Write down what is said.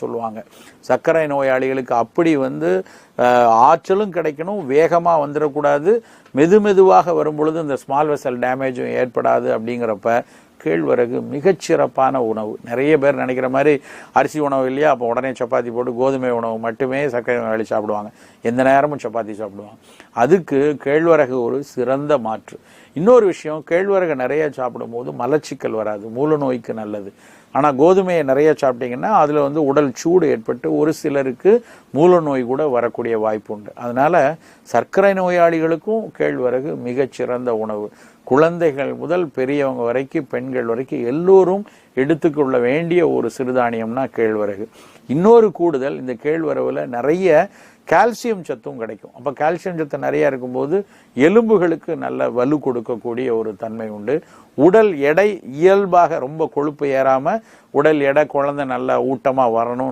சொல்லுவாங்க. சர்க்கரை நோயாளிகளுக்கு அப்படி ஆற்றலும் கிடைக்கணும், வேகமாக வந்துடக்கூடாது, மெதுவாக வரும்பொழுது இந்த ஸ்மால் வெசல் டேமேஜும் ஏற்படாது. அப்படிங்கிறப்ப கேழ்வரகு மிகச்சிறப்பான உணவு. நிறைய பேர் நினைக்கிற மாதிரி அரிசி உணவு இல்லையா, அப்போ உடனே சப்பாத்தி போட்டு கோதுமை உணவு மட்டுமே சர்க்கரை நோயாளி சாப்பிடுவாங்க, எந்த நேரமும் சப்பாத்தி சாப்பிடுவாங்க. அதுக்கு கேழ்வரகு ஒரு சிறந்த மாற்று. இன்னொரு விஷயம், கேழ்வரகு நிறைய சாப்பிடும்போது மலச்சிக்கல் வராது, மூல நோய்க்கு நல்லது. ஆனால் கோதுமையை நிறைய சாப்பிட்டீங்கன்னா அதில் உடல் சூடு ஏற்பட்டு ஒரு சிலருக்கு மூல நோய் கூட வரக்கூடிய வாய்ப்பு உண்டு. அதனால சர்க்கரை நோயாளிகளுக்கும் கேழ்வரகு மிகச்சிறந்த உணவு. குழந்தைகள் முதல் பெரியவங்க வரைக்கும், பெண்கள் வரைக்கும் எல்லோரும் எடுத்துக்கொள்ள வேண்டிய ஒரு சிறுதானியம்னா கேழ்வரகு. இன்னொரு கூடுதல், இந்த கேழ்வரகுல நிறைய கால்சியம் சத்தும் கிடைக்கும். அப்போ கால்சியம் சத்து நிறைய இருக்கும்போது எலும்புகளுக்கு நல்ல வலு கொடுக்கக்கூடிய ஒரு தன்மை உண்டு. உடல் எடை இயல்பாக ரொம்ப கொழுப்பு ஏறாம உடல் எடை குழந்தை நல்ல ஊட்டமா வரணும்